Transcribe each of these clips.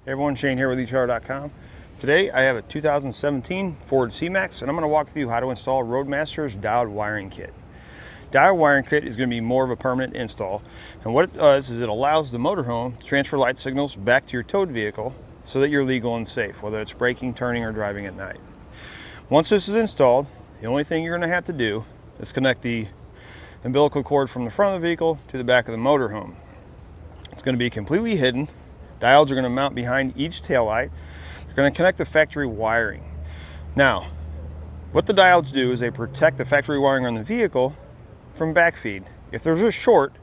Hey everyone, Shane here with etrailer.com. Today I have a 2017 Ford C-Max and I'm going to walk through how to install Roadmasters Diode Wiring Kit. Diode Wiring Kit is going to be more of a permanent install, and what it does is it allows the motorhome to transfer light signals back to your towed vehicle so that you're legal and safe, whether it's braking, turning, or driving at night. Once this is installed, the only thing you're going to have to do is connect the umbilical cord from the front of the vehicle to the back of the motorhome. It's going to be completely hidden. Diodes are going to mount behind each taillight. They're going to connect the factory wiring. Now, what the diodes do is they protect the factory wiring on the vehicle from backfeed. If there's a short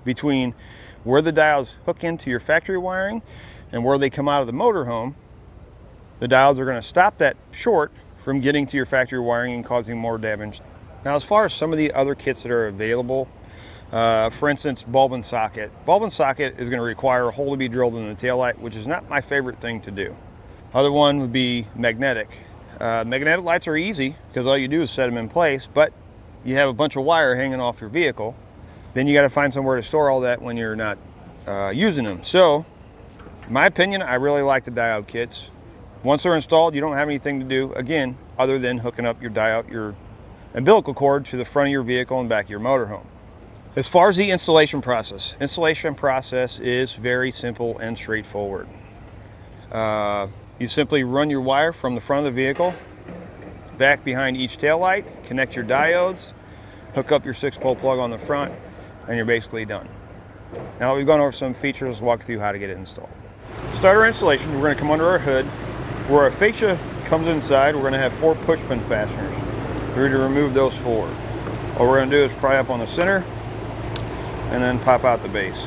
between where the diodes hook into your factory wiring and where they come out of the motorhome, the diodes are going to stop that short from getting to your factory wiring and causing more damage. Now, as far as some of the other kits that are available, for instance, bulb and socket. Bulb and socket is going to require a hole to be drilled in the taillight, which is not my favorite thing to do. Other one would be magnetic. Magnetic lights are easy because all you do is set them in place, but you have a bunch of wire hanging off your vehicle. Then you got to find somewhere to store all that when you're not using them. So, in my opinion, I really like the diode kits. Once they're installed, you don't have anything to do, again, other than hooking up your umbilical cord to the front of your vehicle and back of your motorhome. As far as the installation process is very simple and straightforward. You simply run your wire from the front of the vehicle back behind each taillight, connect your diodes, hook up your 6-pole plug on the front, and you're basically done. Now that we've gone over some features, let's walk through how to get it installed. To start our installation, we're going to come under our hood. Where our fascia comes inside, we're going to have 4 push pin fasteners. We're going to remove those 4. All we're going to do is pry up on the center and then pop out the base.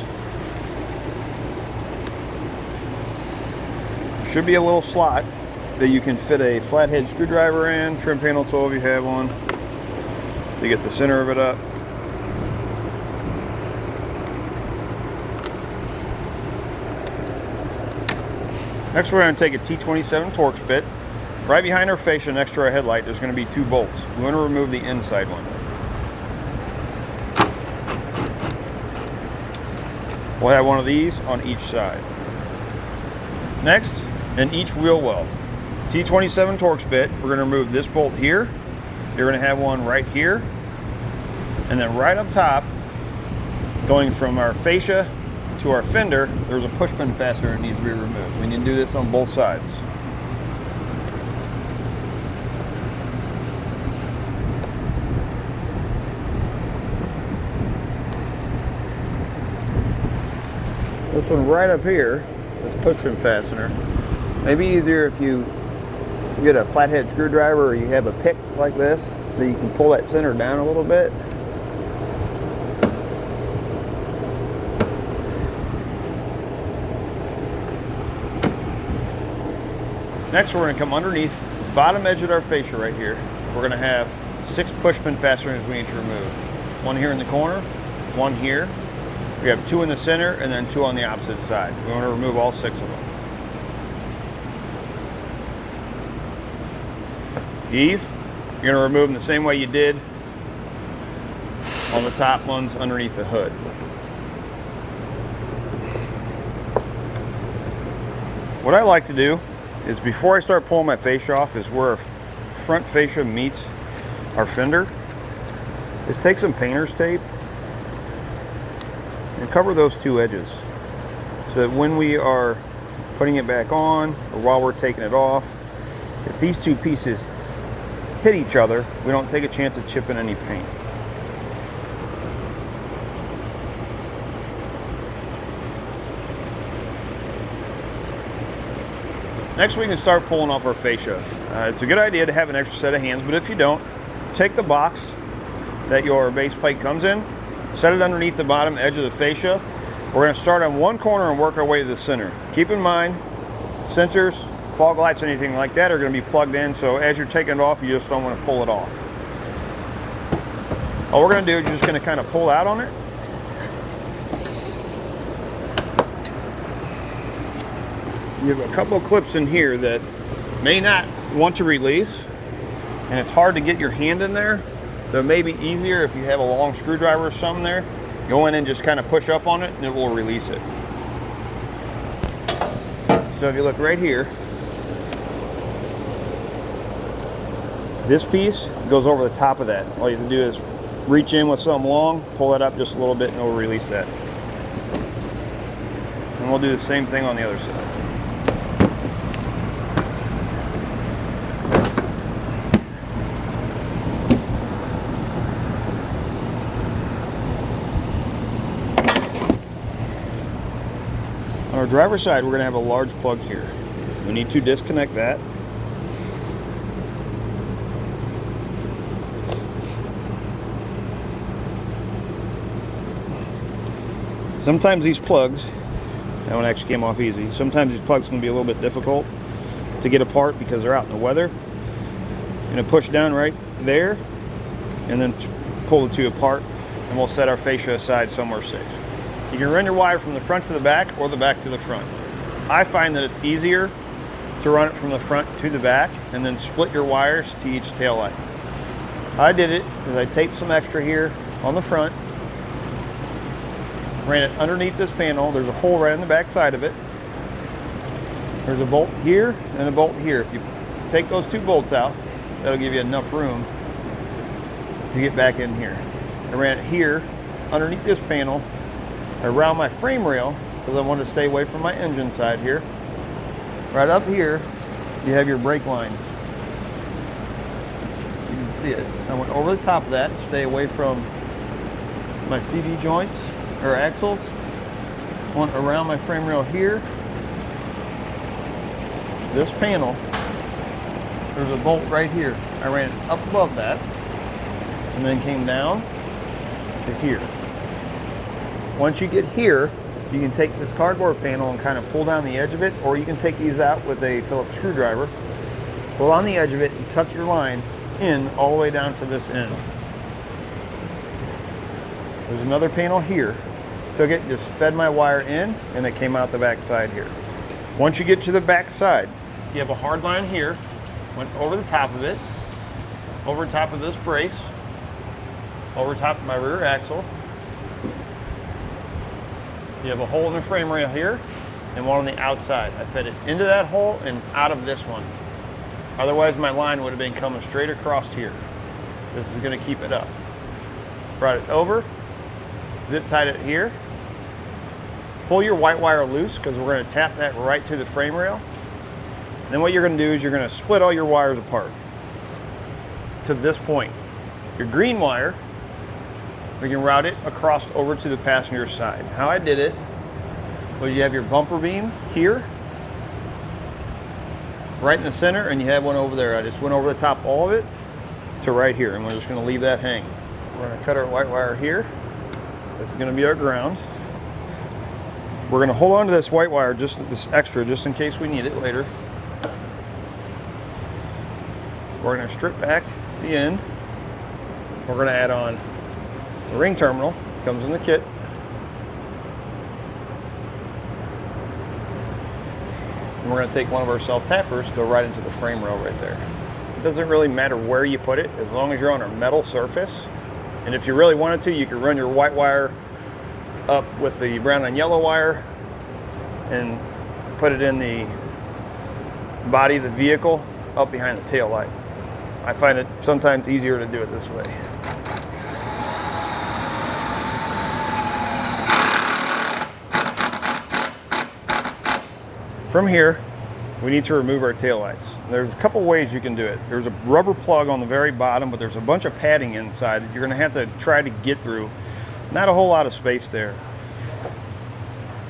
Should be a little slot that you can fit a flathead screwdriver in, trim panel tool if you have one, to get the center of it up. Next, we're going to take a T27 Torx bit. Right behind our fascia next to our headlight, there's going to be 2 bolts. We want to remove the inside one. We'll have one of these on each side. Next, in each wheel well, T27 Torx bit, we're going to remove this bolt here. You're going to have one right here. And then right up top, going from our fascia to our fender, there's a push pin fastener that needs to be removed. We need to do this on both sides. This one right up here, this push pin fastener, may be easier if you get a flathead screwdriver or you have a pick like this, that you can pull that center down a little bit. Next, we're going to come underneath the bottom edge of our fascia right here. We're going to have 6 push pin fasteners we need to remove. 1 here in the corner, 1 here. We have 2 in the center and then 2 on the opposite side. We want to remove all 6 of them. These, you're going to remove them the same way you did on the top ones underneath the hood. What I like to do is, before I start pulling my fascia off, is where our front fascia meets our fender, is take some painter's tape and cover those 2 edges so that when we are putting it back on or while we're taking it off, if these 2 pieces hit each other, we don't take a chance of chipping any paint. Next, we can start pulling off our fascia. It's a good idea to have an extra set of hands, but if you don't, take the box that your base plate comes in, set it underneath the bottom edge of the fascia. We're going to start on one corner and work our way to the center. Keep in mind, sensors, fog lights, anything like that are going to be plugged in, so as you're taking it off, you just don't want to pull it off. All we're going to do is you're just going to kind of pull out on it. You have a couple of clips in here that may not want to release, and it's hard to get your hand in there. So it may be easier if you have a long screwdriver or something there. Go in and just kind of push up on it and it will release it. So if you look right here, this piece goes over the top of that. All you have to do is reach in with something long, pull it up just a little bit, and it'll release that. And we'll do the same thing on the other side. On our driver's side, we're going to have a large plug here. We need to disconnect that. Sometimes these plugs, that one actually came off easy. Sometimes these plugs can be a little bit difficult to get apart because they're out in the weather. I'm going to push down right there and then pull the two apart, and we'll set our fascia aside somewhere safe. You can run your wire from the front to the back or the back to the front. I find that it's easier to run it from the front to the back and then split your wires to each tail light. How I did it is I taped some extra here on the front, ran it underneath this panel. There's a hole right on the back side of it. There's a bolt here and a bolt here. If you take those two bolts out, that'll give you enough room to get back in here. I ran it here underneath this panel around my frame rail because I want to stay away from my engine side here. Right up here, you have your brake line. You can see it. I went over the top of that, stay away from my CD joints or axles. Went around my frame rail here. This panel, there's a bolt right here. I ran it up above that and then came down to here. Once you get here, you can take this cardboard panel and kind of pull down the edge of it, or you can take these out with a Phillips screwdriver, pull on the edge of it and tuck your line in all the way down to this end. There's another panel here. Took it, just fed my wire in, and it came out the back side here. Once you get to the back side, you have a hard line here, went over the top of it, over top of this brace, over top of my rear axle. You have a hole in the frame rail here and one on the outside. I fed it into that hole and out of this one. Otherwise my line would have been coming straight across here. This is going to keep it up. Brought it over, zip tied it here. Pull your white wire loose because we're going to tap that right to the frame rail. Then what you're going to do is you're going to split all your wires apart to this point. Your green wire, we can route it across over to the passenger side. How I did it was you have your bumper beam here, right in the center, and you have one over there. I just went over the top all of it to right here, and we're just going to leave that hang. We're going to cut our white wire here. This is going to be our ground. We're going to hold on to this white wire, just this extra, just in case we need it later. We're going to strip back the end. We're going to add on the ring terminal, comes in the kit. And we're going to take one of our self-tappers, go right into the frame rail right there. It doesn't really matter where you put it, as long as you're on a metal surface. And if you really wanted to, you could run your white wire up with the brown and yellow wire and put it in the body of the vehicle up behind the tail light. I find it sometimes easier to do it this way. From here, we need to remove our taillights. There's a couple ways you can do it. There's a rubber plug on the very bottom, but there's a bunch of padding inside that you're going to have to try to get through. Not a whole lot of space there.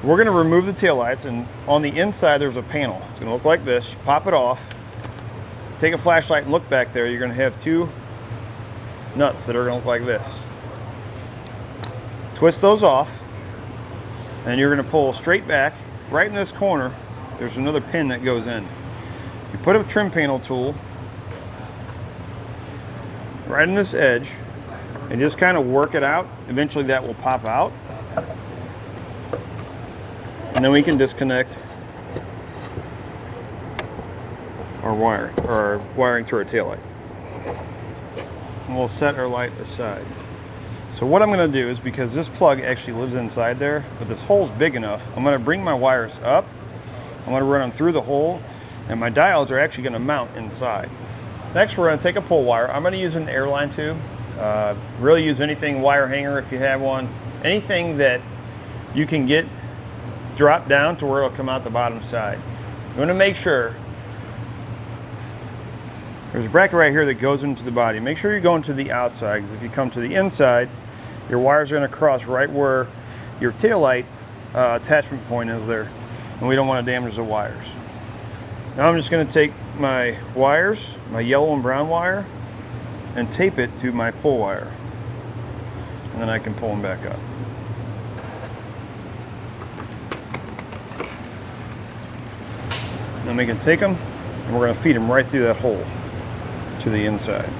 We're going to remove the taillights, and on the inside there's a panel. It's going to look like this. You pop it off, take a flashlight and look back there. You're going to have two nuts that are going to look like this. Twist those off, and you're going to pull straight back. Right in this corner, there's another pin that goes in. You put a trim panel tool right in this edge and just kind of work it out. Eventually that will pop out. And then we can disconnect our wiring to our taillight. And we'll set our light aside. So what I'm going to do is, because this plug actually lives inside there, but this hole's big enough, I'm going to bring my wires up I'm going to run them through the hole, and my diodes are actually going to mount inside. Next, we're going to take a pull wire. I'm going to use an airline tube. Really use anything, wire hanger if you have one. Anything that you can get drop down to where it'll come out the bottom side. You want to make sure there's a bracket right here that goes into the body. Make sure you're going to the outside, because if you come to the inside, your wires are going to cross right where your taillight attachment point is there, and we don't want to damage the wires. Now I'm just going to take my wires, my yellow and brown wire, and tape it to my pull wire, and then I can pull them back up. Then we can take them and we're going to feed them right through that hole to the inside.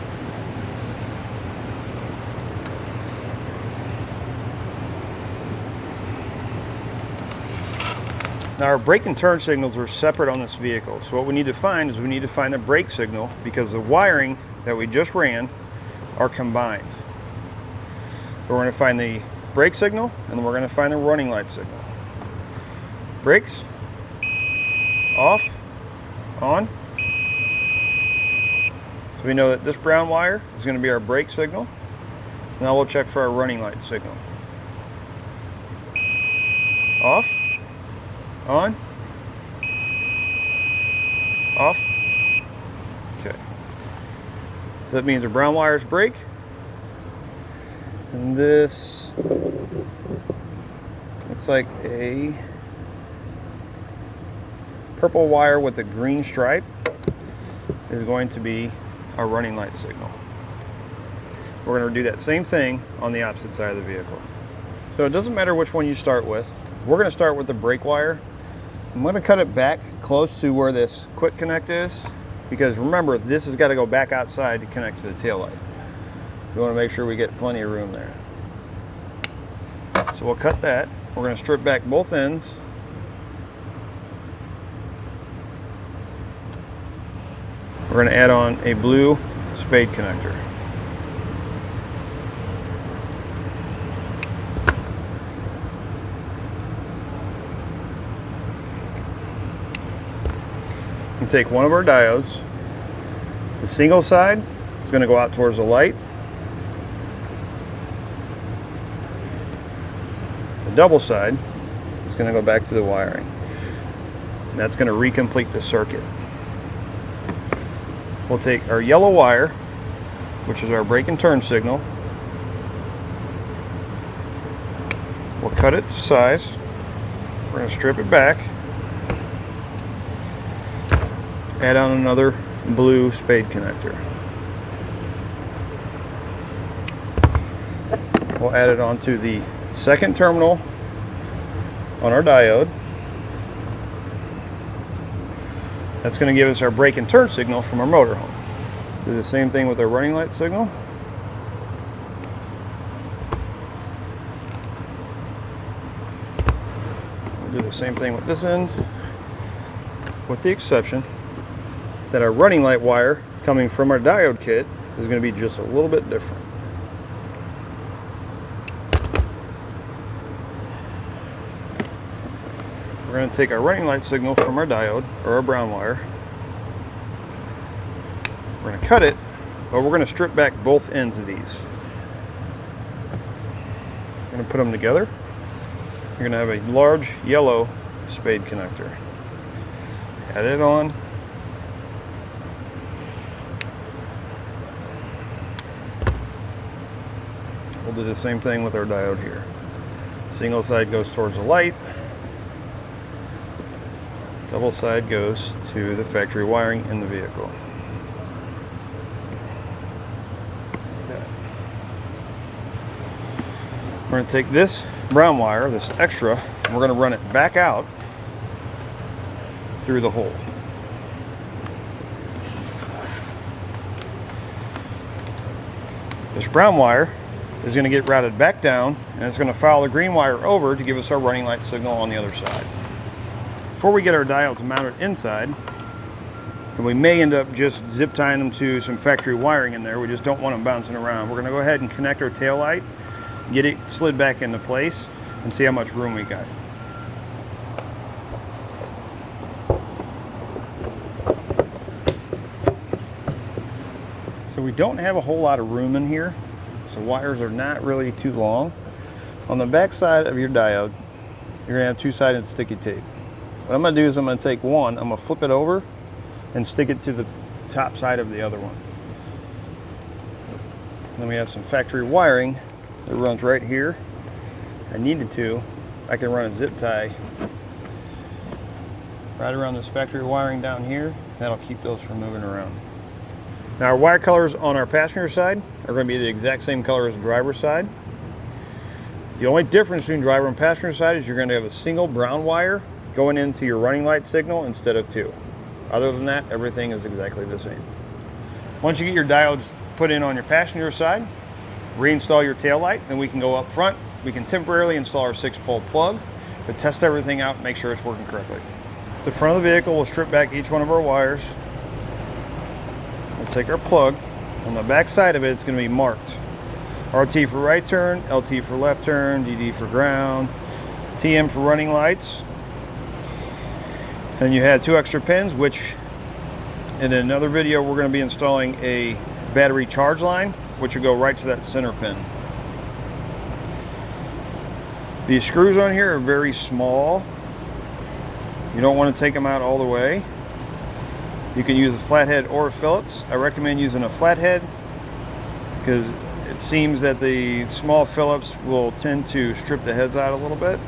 Now our brake and turn signals are separate on this vehicle, so what we need to find is we need to find the brake signal, because the wiring that we just ran are combined. So we're going to find the brake signal, and then we're going to find the running light signal. Brakes, off, on. So we know that this brown wire is going to be our brake signal. Now we'll check for our running light signal. Off, on, off. Okay. So that means the brown wires brake, and this looks like a purple wire with a green stripe is going to be our running light signal. We're going to do that same thing on the opposite side of the vehicle. So it doesn't matter which one you start with. We're going to start with the brake wire. I'm going to cut it back close to where this quick connect is, because remember, this has got to go back outside to connect to the taillight. We want to make sure we get plenty of room there. So we'll cut that. We're going to strip back both ends. We're going to add on a blue spade connector. And take one of our diodes. The single side is going to go out towards the light. The double side is going to go back to the wiring. And that's going to recomplete the circuit. We'll take our yellow wire, which is our brake and turn signal. We'll cut it to size. We're going to strip it back. Add on another blue spade connector. We'll add it onto the second terminal on our diode. That's going to give us our brake and turn signal from our motorhome. Do the same thing with our running light signal. We'll do the same thing with this end, with the exception that our running light wire coming from our diode kit is going to be just a little bit different. We're going to take our running light signal from our diode, or our brown wire. We're going to cut it, but we're going to strip back both ends of these. We're going to put them together. You're going to have a large yellow spade connector. Add it on. We'll do the same thing with our diode here. Single side goes towards the light. Double side goes to the factory wiring in the vehicle. We're going to take this brown wire, this extra, and we're going to run it back out through the hole. This brown wire is going to get routed back down, and it's going to follow the green wire over to give us our running light signal on the other side. Before we get our diodes mounted inside, and we may end up just zip tying them to some factory wiring in there, we just don't want them bouncing around. We're going to go ahead and connect our tail light, get it slid back into place, and see how much room we got. So we don't have a whole lot of room in here, so wires are not really too long. On the back side of your diode, you're gonna have two-sided sticky tape. What I'm gonna do is I'm gonna take one, I'm gonna flip it over and stick it to the top side of the other one. Then we have some factory wiring that runs right here. If I needed to, I can run a zip tie right around this factory wiring down here. That'll keep those from moving around. Now our wire colors on our passenger side are going to be the exact same color as the driver's side. The only difference between driver and passenger side is you're going to have a single brown wire going into your running light signal instead of two. Other than that, everything is exactly the same. Once you get your diodes put in on your passenger side, reinstall your tail light, then we can go up front. We can temporarily install our 6-pole plug, but test everything out and make sure it's working correctly. At the front of the vehicle, we'll strip back each one of our wires. We'll take our plug. On the back side of it, it's going to be marked. RT for right turn, LT for left turn, DD for ground, TM for running lights. Then you had 2 extra pins, which in another video we're going to be installing a battery charge line, which will go right to that center pin. These screws on here are very small. You don't want to take them out all the way. You can use a flathead or a Phillips. I recommend using a flathead because it seems that the small Phillips will tend to strip the heads out a little bit.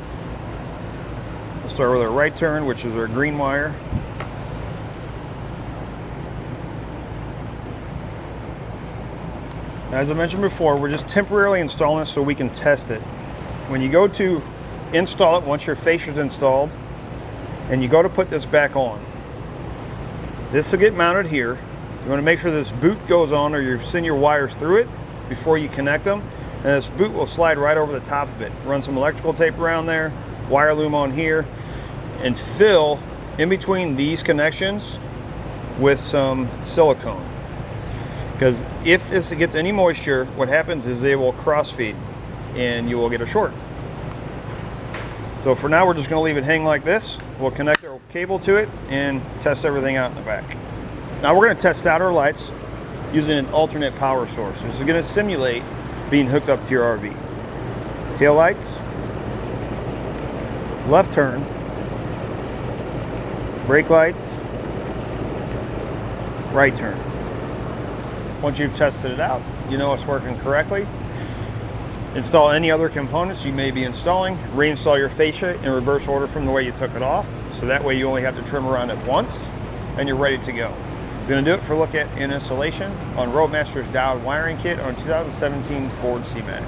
We'll start with our right turn, which is our green wire. As I mentioned before, we're just temporarily installing this so we can test it. When you go to install it, once your fascia is installed, and you go to put this back on, this will get mounted here. You want to make sure this boot goes on or you send your wires through it before you connect them. And this boot will slide right over the top of it. Run some electrical tape around there, wire loom on here, and fill in between these connections with some silicone. Because if this gets any moisture, what happens is they will cross-feed and you will get a short. So for now, we're just going to leave it hang like this. We'll connect our cable to it and test everything out in the back. Now we're going to test out our lights using an alternate power source. This is going to simulate being hooked up to your RV. Tail lights, left turn, brake lights, right turn. Once you've tested it out, you know it's working correctly. Install any other components you may be installing. Reinstall your fascia in reverse order from the way you took it off. So that way you only have to trim around it once and you're ready to go. It's going to do it for a look at installation on Roadmasters Diode Wiring Kit on 2017 Ford C-Max.